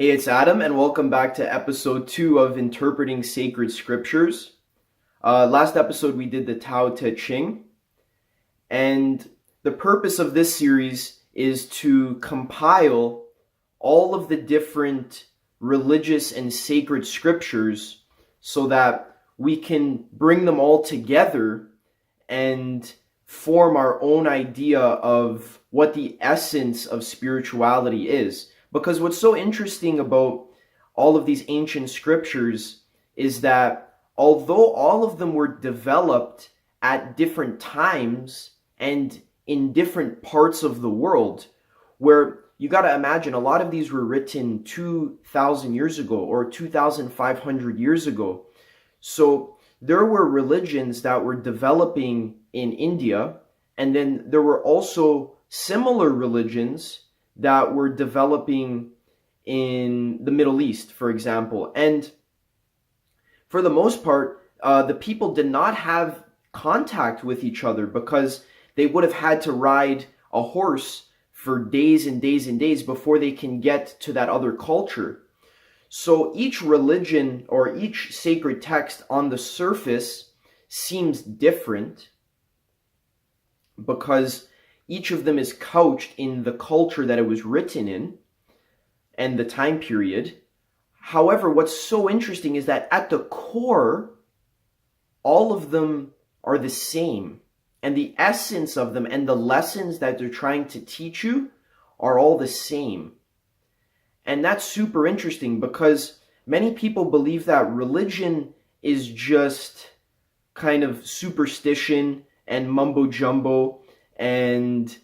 Hey, it's Adam, and welcome back to episode 2 of Interpreting Sacred Scriptures. Last episode we did the Tao Te Ching, and the purpose of this series is to compile all of the different religious and sacred scriptures so that we can bring them all together and form our own idea of what the essence of spirituality is. Because what's so interesting about all of these ancient scriptures is that although all of them were developed at different times and in different parts of the world, where you got to imagine a lot of these were written 2,000 years ago or 2,500 years ago. So there were religions that were developing in India, and then there were also similar religions that were developing in the Middle East, for example. And for the most part, the people did not have contact with each other because they would have had to ride a horse for days and days and days before they can get to that other culture. So each religion or each sacred text on the surface seems different because each of them is couched in the culture that it was written in and the time period. However, what's so interesting is that at the core, all of them are the same. And the essence of them and the lessons that they're trying to teach you are all the same. And that's super interesting because many people believe that religion is just kind of superstition and mumbo jumbo, and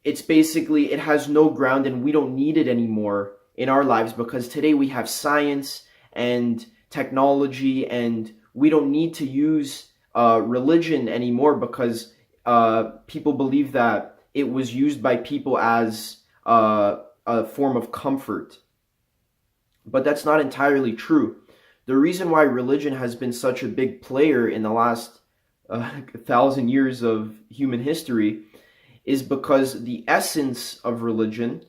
it's basically, it has no ground and we don't need it anymore in our lives because today we have science and technology and we don't need to use religion anymore because people believe that it was used by people as a form of comfort. But that's not entirely true. The reason why religion has been such a big player in the last 1,000 years of human history is because the essence of religion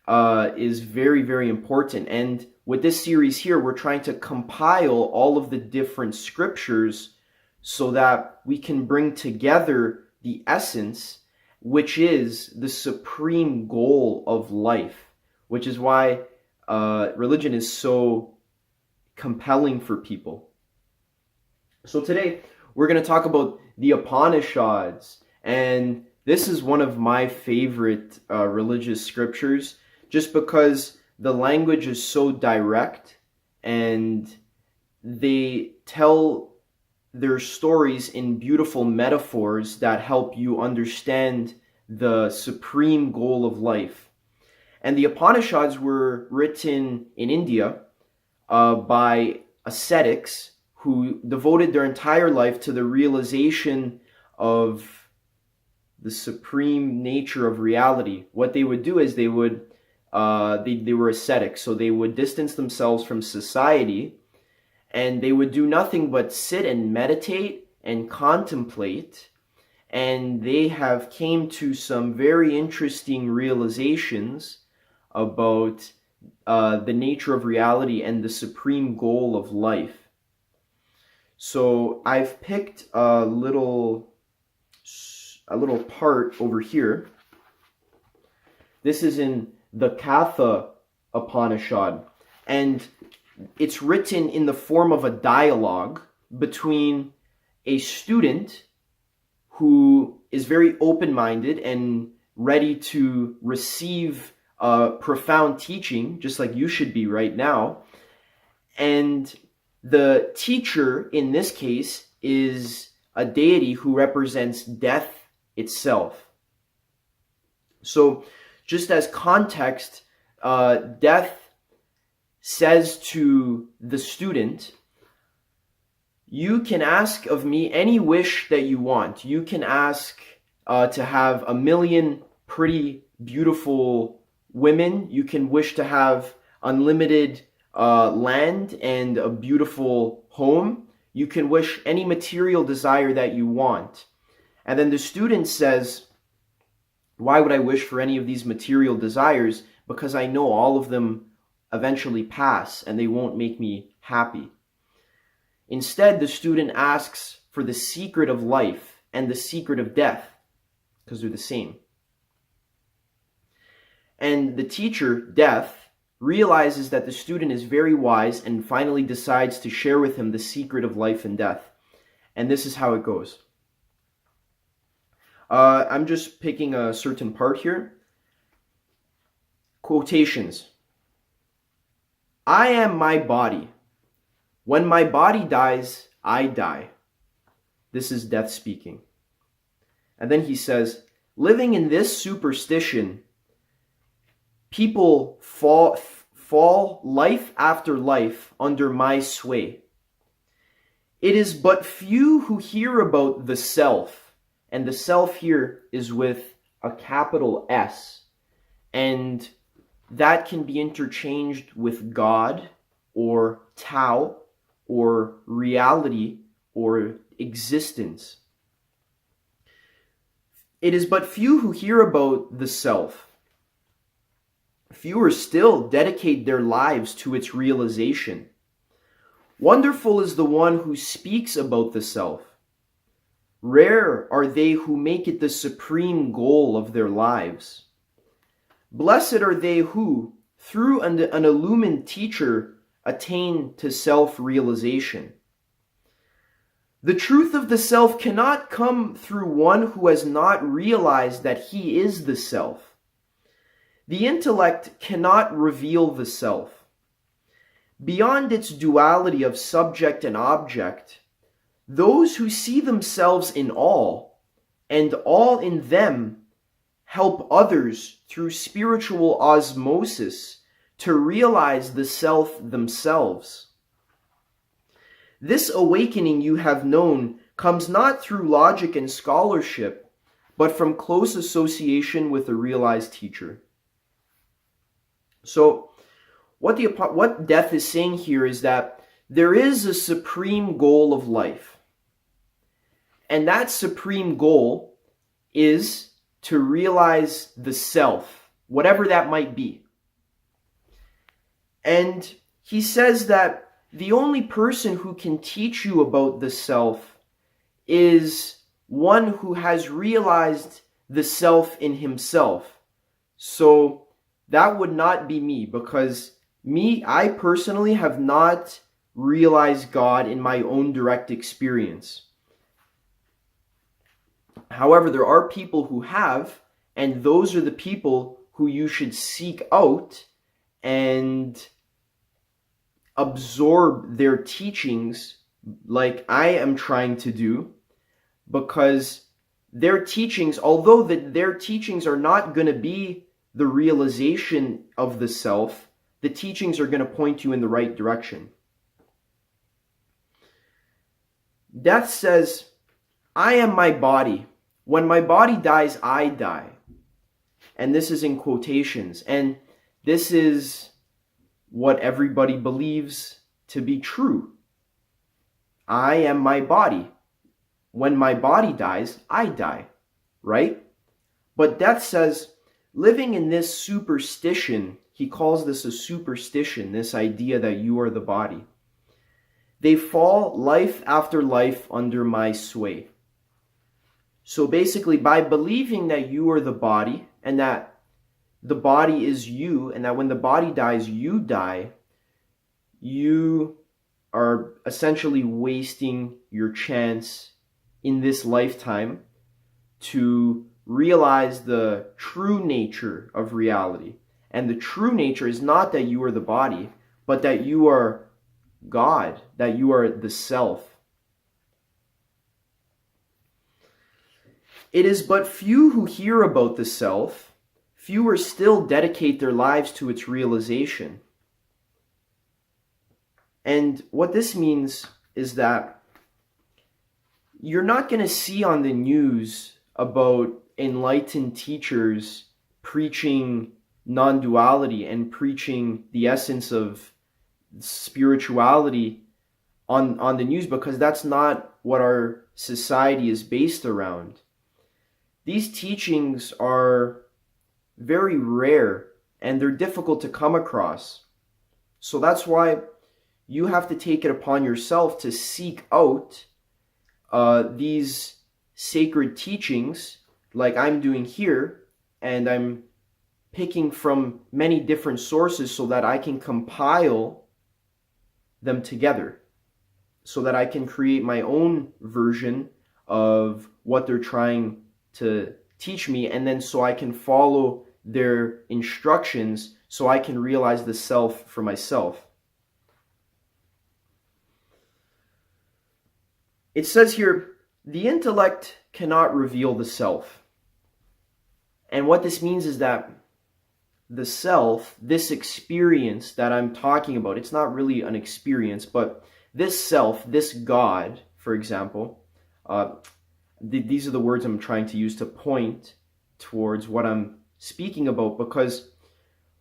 is very, very important. And with this series here, we're trying to compile all of the different scriptures so that we can bring together the essence, which is the supreme goal of life, which is why religion is so compelling for people. So today, we're going to talk about the Upanishads, and this is one of my favorite religious scriptures just because the language is so direct and they tell their stories in beautiful metaphors that help you understand the supreme goal of life. And the Upanishads were written in India by ascetics who devoted their entire life to the realization of the supreme nature of reality. What they would do is they were ascetics, so they would distance themselves from society and they would do nothing but sit and meditate and contemplate, and they have came to some very interesting realizations about the nature of reality and the supreme goal of life. So I've picked a little part over here. This is in the Katha Upanishad, and it's written in the form of a dialogue between a student who is very open-minded and ready to receive profound teaching, just like you should be right now, and the teacher in this case is a deity who represents death itself. So just as context, death says to the student, you can ask of me any wish that you want. You can ask to have 1,000,000 pretty beautiful women. You can wish to have unlimited land and a beautiful home. You can wish any material desire that you want. And then the student says, why would I wish for any of these material desires? Because I know all of them eventually pass and they won't make me happy. Instead, the student asks for the secret of life and the secret of death, because they're the same. And the teacher, Death, realizes that the student is very wise and finally decides to share with him the secret of life and death. And this is how it goes. I'm just picking a certain part here. Quotations. I am my body. When my body dies, I die. This is Death speaking. And then he says, living in this superstition, people fall life after life under my sway. It is but few who hear about the self, and the self here is with a capital S, and that can be interchanged with God or Tao or reality or existence. It is but few who hear about the self. Fewer still dedicate their lives to its realization. Wonderful is the one who speaks about the self. Rare are they who make it the supreme goal of their lives. Blessed are they who, through an illumined teacher, attain to self-realization. The truth of the self cannot come through one who has not realized that he is the self. The intellect cannot reveal the self. Beyond its duality of subject and object, those who see themselves in all, and all in them, help others through spiritual osmosis to realize the self themselves. This awakening you have known comes not through logic and scholarship, but from close association with a realized teacher. So, what Death is saying here is that there is a supreme goal of life. And that supreme goal is to realize the self, whatever that might be. And he says that the only person who can teach you about the self is one who has realized the self in himself. So that would not be me, because I personally have not realized God in my own direct experience. However, there are people who have, and those are the people who you should seek out and absorb their teachings like I am trying to do, because their teachings, although their teachings are not going to be the realization of the self, the teachings are going to point you in the right direction. Death says, I am my body. When my body dies, I die. And this is in quotations. And this is what everybody believes to be true. I am my body. When my body dies, I die. Right? But Death says, living in this superstition, he calls this a superstition, this idea that you are the body. They fall life after life under my sway. So basically, by believing that you are the body, and that the body is you, and that when the body dies, you die, you are essentially wasting your chance in this lifetime to realize the true nature of reality. And the true nature is not that you are the body, but that you are God, that you are the self. It is but few who hear about the self, fewer still dedicate their lives to its realization. And what this means is that you're not going to see on the news about enlightened teachers preaching non-duality and preaching the essence of spirituality on the news, because that's not what our society is based around. These teachings are very rare and they're difficult to come across. So that's why you have to take it upon yourself to seek out these sacred teachings like I'm doing here, and I'm picking from many different sources so that I can compile them together, so that I can create my own version of what they're trying to teach me, and then so I can follow their instructions so I can realize the self for myself. It says here, the intellect cannot reveal the self. And what this means is that the self, this experience that I'm talking about, it's not really an experience, but this self, this God, for example, these are the words I'm trying to use to point towards what I'm speaking about, because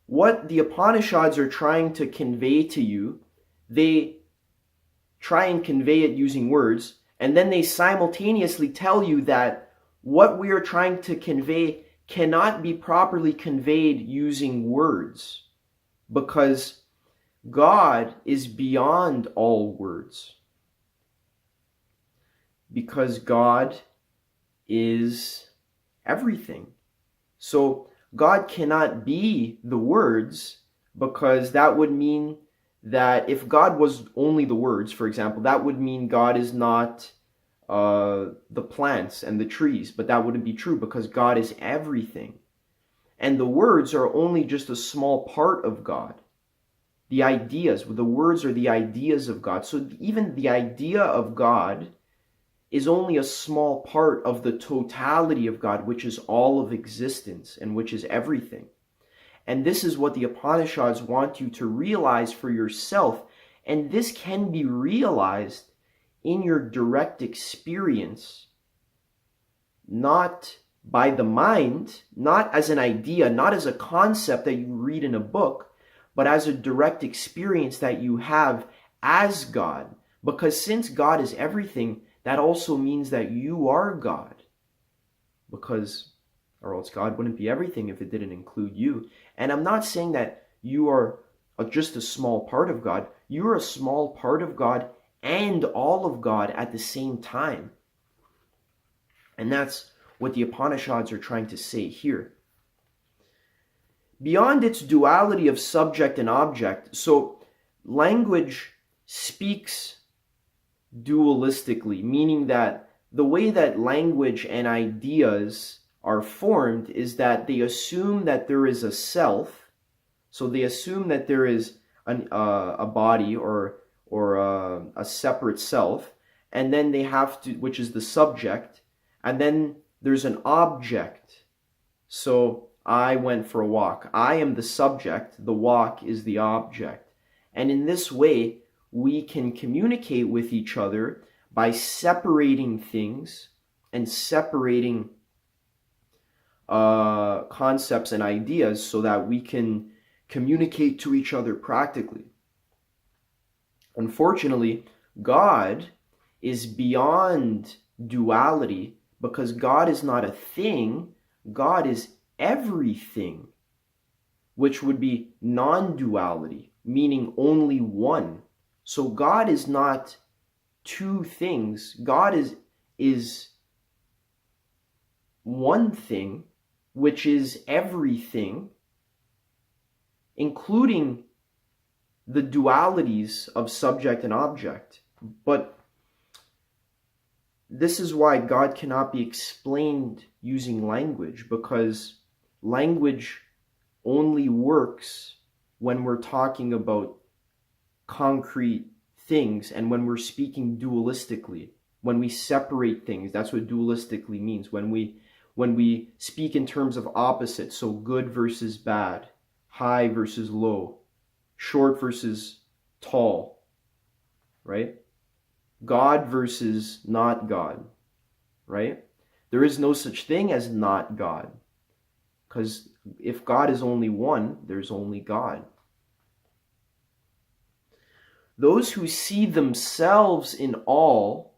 what the Upanishads are trying to convey to you, they try and convey it using words, and then they simultaneously tell you that what we are trying to convey cannot be properly conveyed using words, because God is beyond all words. Because God is everything. So God cannot be the words, because that would mean that if God was only the words, for example, that would mean God is not the plants and the trees, but that wouldn't be true because God is everything. And the words are only just a small part of God. The ideas, the words are the ideas of God. So even the idea of God is only a small part of the totality of God, which is all of existence and which is everything. And this is what the Upanishads want you to realize for yourself. And this can be realized in your direct experience, not by the mind, not as an idea, not as a concept that you read in a book, but as a direct experience that you have as God. Because since God is everything, that also means that you are God. Because, or else God wouldn't be everything if it didn't include you. And I'm not saying that you are just a small part of God. You're a small part of God and all of God at the same time. And that's what the Upanishads are trying to say here. Beyond its duality of subject and object, so language speaks dualistically, meaning that the way that language and ideas are formed is that they assume that there is a self. So they assume that there is a body or a separate self, and then they have to, which is the subject, and then there's an object. So I went for a walk. I am the subject, the walk is the object. And in this way, we can communicate with each other by separating things and separating concepts and ideas so that we can communicate to each other practically. Unfortunately, God is beyond duality because God is not a thing, God is everything, which would be non-duality, meaning only one. So God is not two things. God is one thing, which is everything, including the dualities of subject and object. But this is why God cannot be explained using language, because language only works when we're talking about concrete things and when we're speaking dualistically. When we separate things, that's what dualistically means. When we speak in terms of opposites, so good versus bad, high versus low, short versus tall, right? God versus not God, right? There is no such thing as not God, because if God is only one, there's only God. Those who see themselves in all,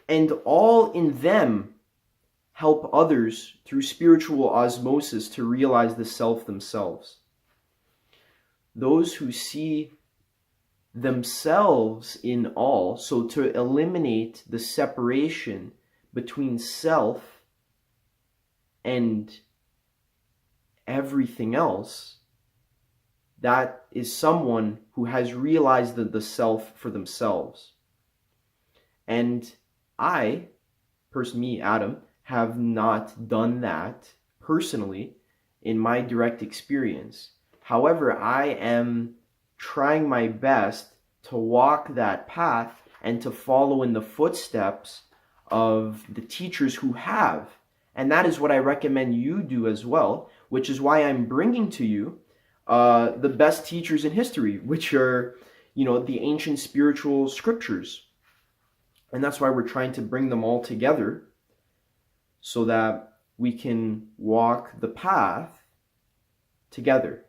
and all in them, help others through spiritual osmosis to realize the self themselves. those who see themselves in all, so to eliminate the separation between self and everything else, that is someone who has realized the self for themselves. And I, me, Adam, have not done that personally in my direct experience. However, I am trying my best to walk that path and to follow in the footsteps of the teachers who have. And that is what I recommend you do as well, which is why I'm bringing to you the best teachers in history, which are, the ancient spiritual scriptures. And that's why we're trying to bring them all together so that we can walk the path together.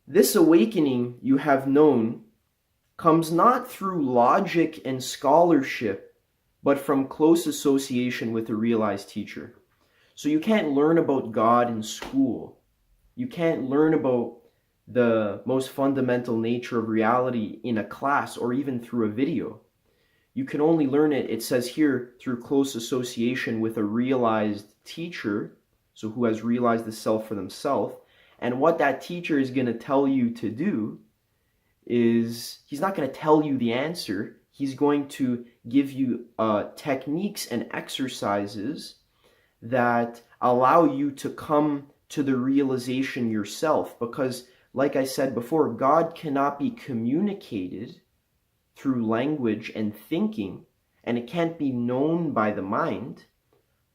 This awakening you have known comes not through logic and scholarship, but from close association with a realized teacher. So you can't learn about God in school. You can't learn about the most fundamental nature of reality in a class or even through a video. You can only learn it, it says here, through close association with a realized teacher, so who has realized the self for themselves. And what that teacher is going to tell you to do is, he's not going to tell you the answer. He's going to give you techniques and exercises that allow you to come to the realization yourself. Because, like I said before, God cannot be communicated through language and thinking, and it can't be known by the mind,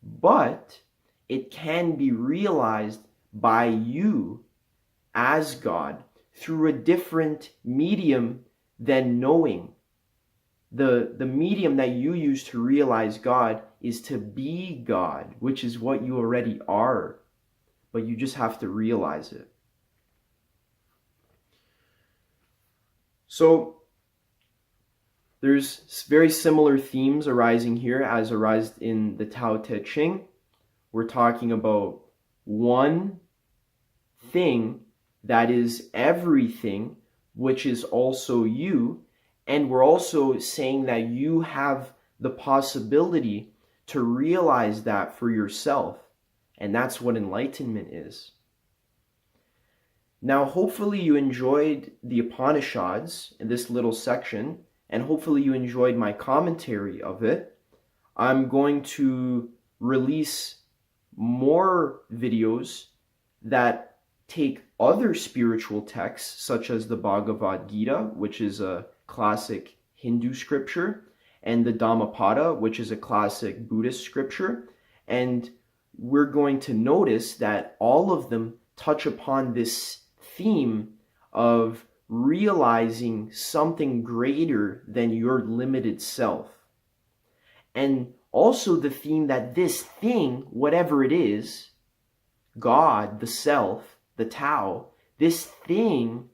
but it can be realized by you as God through a different medium than knowing. The medium that you use to realize God is to be God, which is what you already are, but you just have to realize it. So there's very similar themes arising here as arise in the Tao Te Ching. We're talking about one thing that is everything, which is also you. And we're also saying that you have the possibility to realize that for yourself. And that's what enlightenment is. Now, hopefully you enjoyed the Upanishads in this little section, and hopefully you enjoyed my commentary of it. I'm going to release more videos that take other spiritual texts, such as the Bhagavad Gita, which is a classic Hindu scripture, and the Dhammapada, which is a classic Buddhist scripture. And we're going to notice that all of them touch upon this theme of realizing something greater than your limited self. And also the theme that this thing, whatever it is, God, the self, the Tao, this thing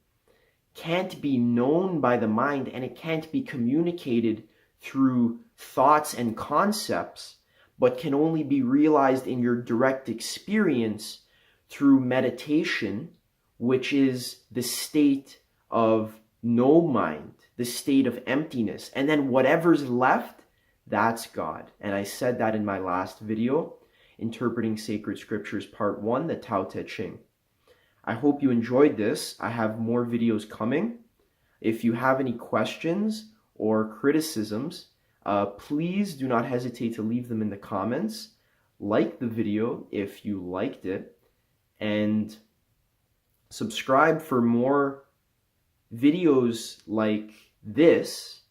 can't be known by the mind, and it can't be communicated through thoughts and concepts, but can only be realized in your direct experience through meditation, which is the state of no mind, the state of emptiness. And then whatever's left, that's God. And I said that in my last video, Interpreting Sacred Scriptures Part 1, the Tao Te Ching. I hope you enjoyed this. I have more videos coming. If you have any questions or criticisms, please do not hesitate to leave them in the comments. Like the video if you liked it, and subscribe for more videos like this,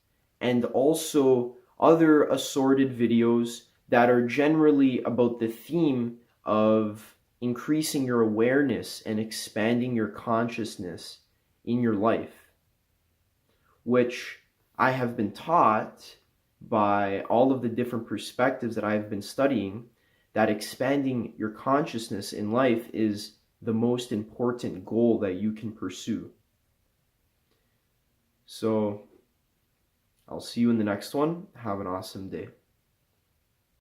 and also other assorted videos that are generally about the theme of increasing your awareness and expanding your consciousness in your life, which I have been taught by all of the different perspectives that I've been studying, that expanding your consciousness in life is the most important goal that you can pursue. So I'll see you in the next one. Have an awesome day.